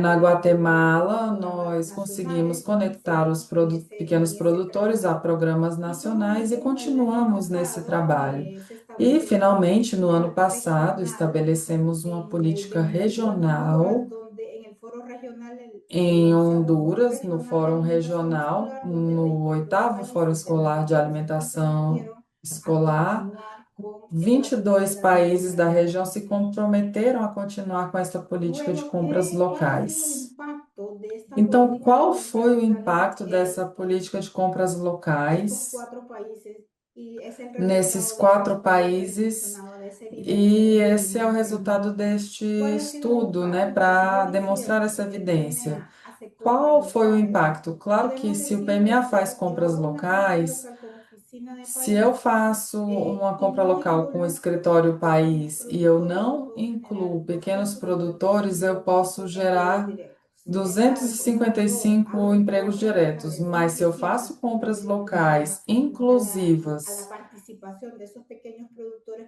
Na Guatemala, nós conseguimos conectar os pequenos produtores a programas nacionais e continuamos nesse trabalho. E, finalmente, no ano passado, estabelecemos uma política regional em Honduras, no Fórum Regional, no oitavo Fórum Escolar de Alimentação Escolar. 22 países da região se comprometeram a continuar com essa política de compras locais. Então, qual foi o impacto dessa política de compras locais nesses 4 países? E esse é o resultado deste estudo, né, para demonstrar essa evidência. Qual foi o impacto? Claro que se o PMA faz compras locais, se eu faço uma compra local com o escritório país e eu não incluo pequenos produtores, eu posso gerar 255 empregos diretos, mas se eu faço compras locais inclusivas,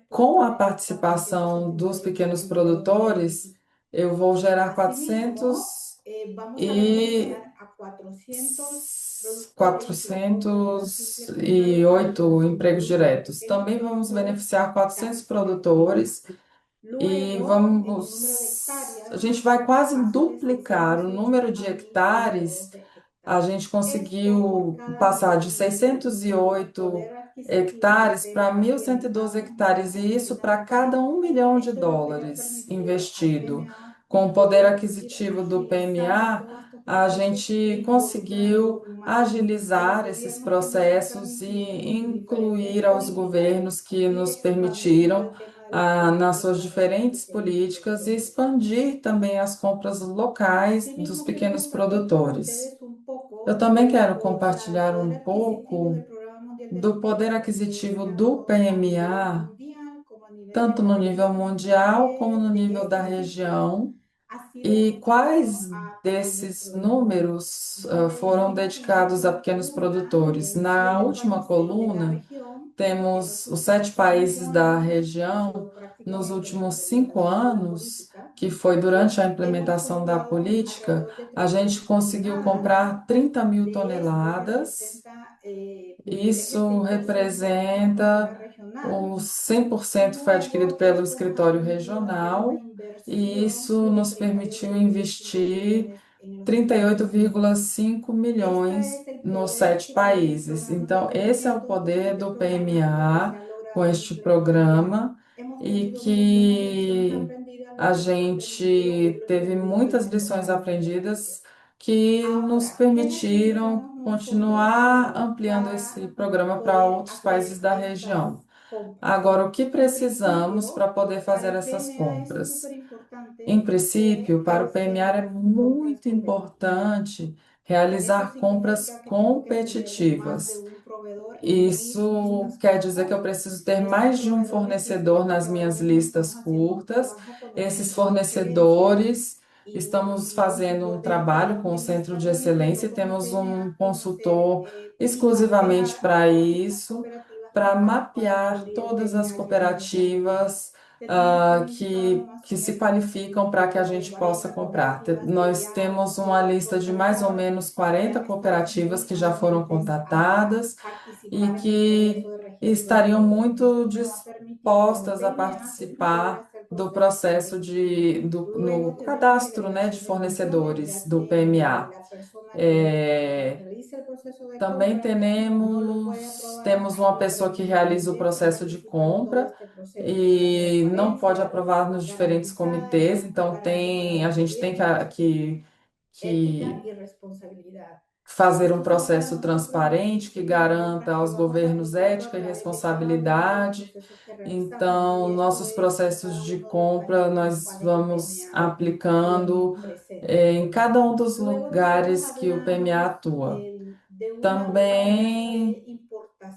com a participação dos pequenos produtores, eu vou gerar 408 empregos diretos. Também vamos beneficiar 400 produtores e a gente vai quase duplicar o número de hectares. A gente conseguiu passar de 608 hectares para 1.112 hectares, e isso para cada US$ 1 milhão investido. Com o poder aquisitivo do PMA, a gente conseguiu agilizar esses processos e incluir aos governos que nos permitiram, nas suas diferentes políticas, e expandir também as compras locais dos pequenos produtores. Eu também quero compartilhar um pouco do poder aquisitivo do PMA, tanto no nível mundial como no nível da região, e quais desses números foram dedicados a pequenos produtores. Na última coluna, temos os 7 países da região nos últimos 5 anos, que foi durante a implementação da política, a gente conseguiu comprar 30 mil toneladas. Isso representa os 100% foi adquirido pelo escritório regional, e isso nos permitiu investir 38,5 milhões nos 7 países. Então, esse é o poder do PMA com este programa, e que a gente teve muitas lições aprendidas que nos permitiram continuar ampliando esse programa para outros países da região. Agora, o que precisamos para poder fazer essas compras? Em princípio, para o PMR é muito importante realizar compras competitivas. Isso quer dizer que eu preciso ter mais de um fornecedor nas minhas listas curtas. Esses fornecedores, estamos fazendo um trabalho com o Centro de Excelência e temos um consultor exclusivamente para isso, para mapear todas as cooperativas que se qualificam para que a gente possa comprar. Nós temos uma lista de mais ou menos 40 cooperativas que já foram contatadas e que estariam muito dispostas a participar do processo no cadastro, né, de fornecedores do PMA. Também temos uma pessoa que realiza o processo de compra e não pode aprovar nos diferentes comitês, então a gente tem que fazer um processo transparente que garanta aos governos ética e responsabilidade. Então, nossos processos de compra nós vamos aplicando em cada um dos lugares que o PMA atua. Também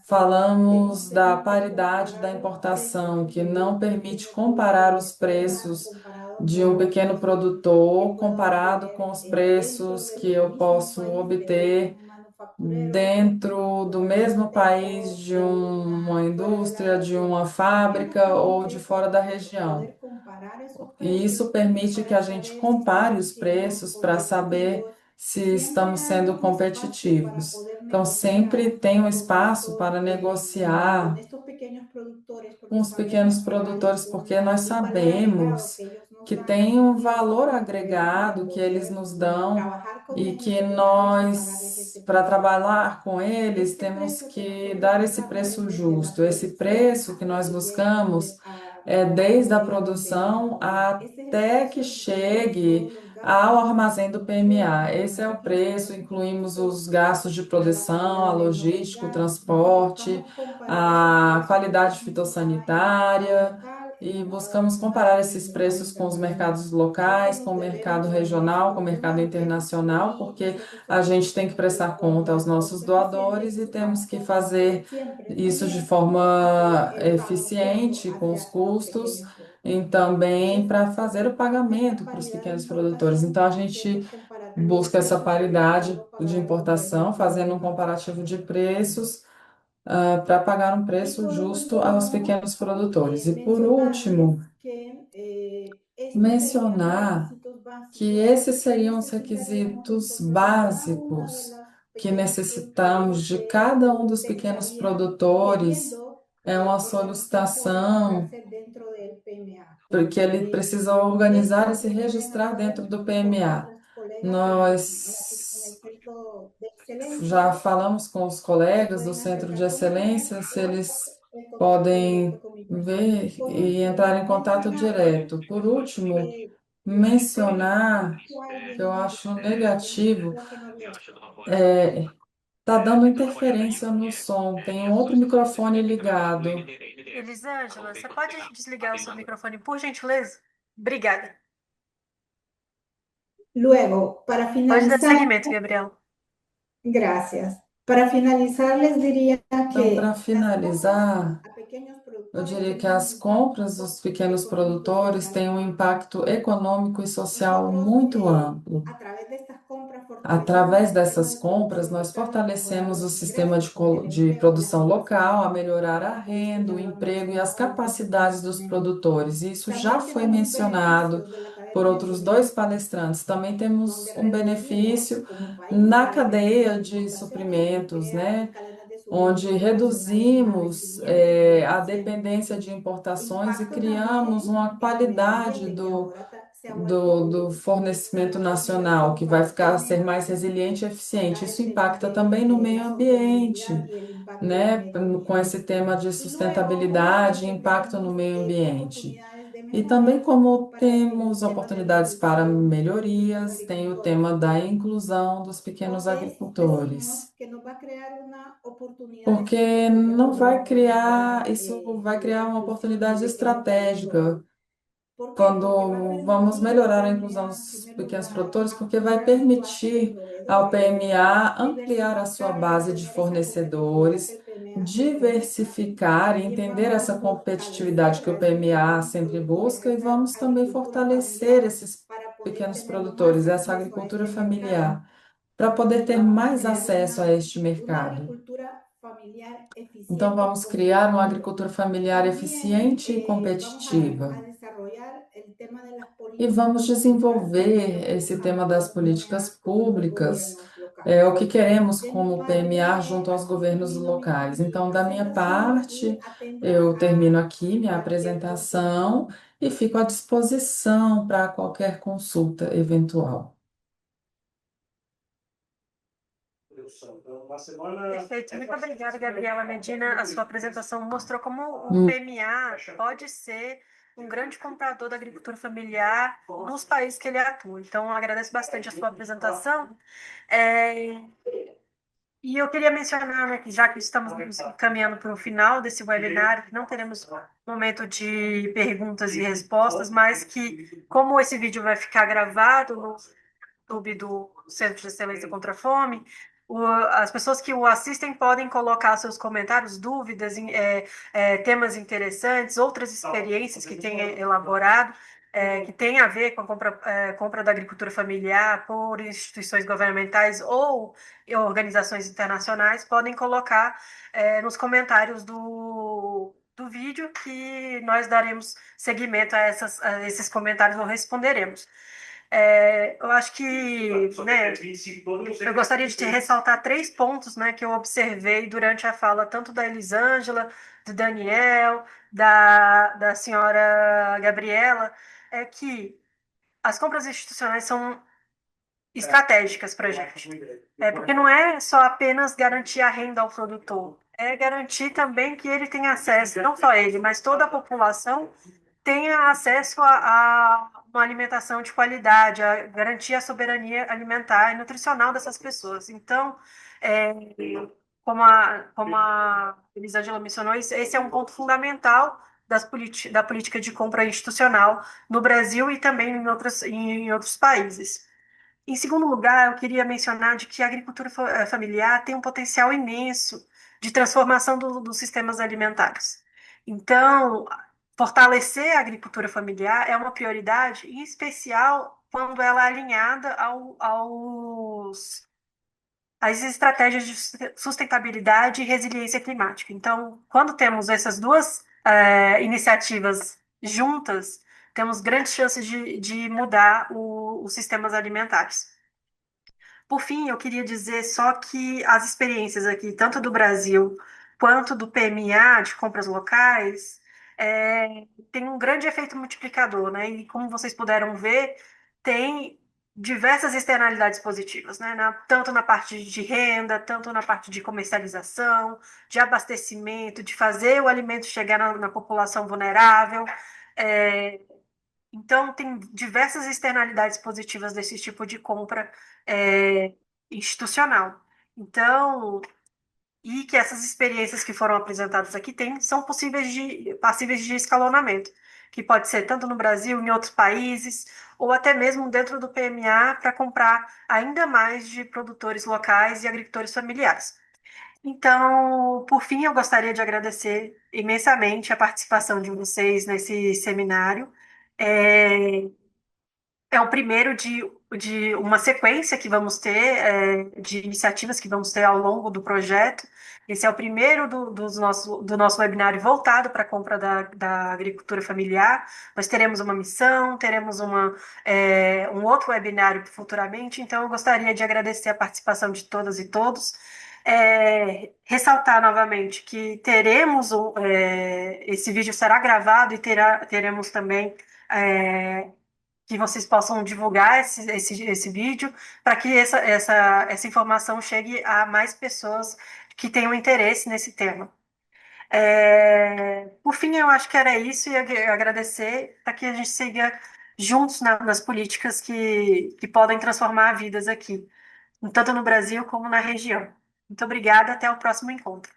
falamos da paridade da importação, que não permite comparar os preços de um pequeno produtor comparado com os preços que eu posso obter dentro do mesmo país de uma indústria, de uma fábrica ou de fora da região. E isso permite que a gente compare os preços para saber se estamos sendo competitivos. Então, sempre tem um espaço para negociar com os pequenos produtores, porque nós sabemos que tem um valor agregado que eles nos dão e que nós, para trabalhar com eles, temos que dar esse preço justo. Esse preço que nós buscamos é desde a produção até que chegue ao armazém do PMA. Esse é o preço, incluímos os gastos de produção, a logística, o transporte, a qualidade fitossanitária e buscamos comparar esses preços com os mercados locais, com o mercado regional, com o mercado internacional, porque a gente tem que prestar conta aos nossos doadores e temos que fazer isso de forma eficiente, com os custos, e também para fazer o pagamento para os pequenos produtores. Então, a gente busca essa paridade de importação, fazendo um comparativo de preços para pagar um preço justo aos pequenos produtores. E por último, mencionar que esses seriam os requisitos básicos que necessitamos de cada um dos pequenos produtores. É uma solicitação, porque ele precisa organizar e se registrar dentro do PMA. Nós já falamos com os colegas do Centro de Excelência se eles podem ver e entrar em contato direto. Por último, mencionar que eu acho negativo, tá dando interferência no som. Tem um outro microfone ligado. Elisângela, você pode desligar o seu microfone, por gentileza? Obrigada. Luego, para Pode dar finalizar, seguimento, Gabriel. gracias. Para finalizar, les diría Então, que para finalizar, eu diria que as compras dos pequenos produtores têm um impacto econômico e social muito amplo. Através dessas compras, nós fortalecemos o sistema de produção local, a melhorar a renda, o emprego e as capacidades dos produtores. Isso já foi mencionado por outros dois palestrantes. Também temos um benefício na cadeia de suprimentos, né? Onde reduzimos a dependência de importações e criamos uma qualidade do fornecimento nacional, que vai ser mais resiliente e eficiente. Isso impacta também no meio ambiente, né? Com esse tema de sustentabilidade e impacto no meio ambiente. E também, como temos oportunidades para melhorias, tem o tema da inclusão dos pequenos agricultores. Porque não vai criar, isso vai criar uma oportunidade estratégica quando vamos melhorar a inclusão dos pequenos produtores, porque vai permitir ao PMA ampliar a sua base de fornecedores, diversificar e entender essa competitividade que o PMA sempre busca, e vamos também fortalecer esses pequenos produtores, essa agricultura familiar, para poder ter mais acesso a este mercado. Então, vamos criar uma agricultura familiar eficiente e competitiva. E vamos desenvolver esse tema das políticas públicas, o que queremos como PMA junto aos governos locais. Então, da minha parte, eu termino aqui minha apresentação e fico à disposição para qualquer consulta eventual. Perfeito. Muito obrigada, Gabriela Medina. A sua apresentação mostrou como o Hum. PMA pode ser um grande comprador da agricultura familiar nos países que ele atua. Então, eu agradeço bastante a sua apresentação. É, E eu queria mencionar, né, que já que estamos nos caminhando para o final desse webinário, que não teremos momento de perguntas e respostas, mas que, como esse vídeo vai ficar gravado no YouTube do Centro de Excelência contra a Fome, as pessoas que o assistem podem colocar seus comentários, dúvidas, temas interessantes, outras experiências que tenha elaborado, que tem a ver com a compra da agricultura familiar por instituições governamentais ou organizações internacionais, podem colocar nos comentários do vídeo, que nós daremos seguimento a esses comentários ou responderemos. Eu acho que, né, eu gostaria de te ressaltar três pontos, né, que eu observei durante a fala tanto da Elisângela, do Daniel, da senhora Gabriela, é que as compras institucionais são estratégicas para a gente. Porque não é só apenas garantir a renda ao produtor, é garantir também que ele tenha acesso, não só ele, mas toda a população tenha acesso a uma alimentação de qualidade, a garantir a soberania alimentar e nutricional dessas pessoas. Então, é, como a Elisângela mencionou, esse é um ponto fundamental da política de compra institucional no Brasil e também em outros países. Em segundo lugar, eu queria mencionar de que a agricultura familiar tem um potencial imenso de transformação dos sistemas alimentares. Então, fortalecer a agricultura familiar é uma prioridade, em especial quando ela é alinhada às estratégias de sustentabilidade e resiliência climática. Então, quando temos essas duas iniciativas juntas, temos grandes chances de mudar os sistemas alimentares. Por fim, eu queria dizer só que as experiências aqui, tanto do Brasil quanto do PMA, de compras locais, tem um grande efeito multiplicador, né? E como vocês puderam ver, tem diversas externalidades positivas, né? Tanto na parte de renda, tanto na parte de comercialização, de abastecimento, de fazer o alimento chegar na população vulnerável. É, então, tem diversas externalidades positivas desse tipo de compra é, institucional. Então, e que essas experiências que foram apresentadas aqui são passíveis de escalonamento, que pode ser tanto no Brasil, em outros países, ou até mesmo dentro do PMA, para comprar ainda mais de produtores locais e agricultores familiares. Então, por fim, eu gostaria de agradecer imensamente a participação de vocês nesse seminário. É, é o primeiro de uma sequência que vamos ter, de iniciativas que vamos ter ao longo do projeto. Esse é o primeiro do nosso webinário voltado para a compra da agricultura familiar. Nós teremos uma missão, teremos um outro webinário futuramente, então eu gostaria de agradecer a participação de todas e todos. Ressaltar novamente que esse vídeo será gravado e teremos também que vocês possam divulgar esse vídeo para que essa informação chegue a mais pessoas que tenham interesse nesse tema. Por fim, eu acho que era isso, e agradecer para que a gente siga juntos nas políticas que podem transformar vidas aqui, tanto no Brasil como na região. Muito obrigada, até o próximo encontro.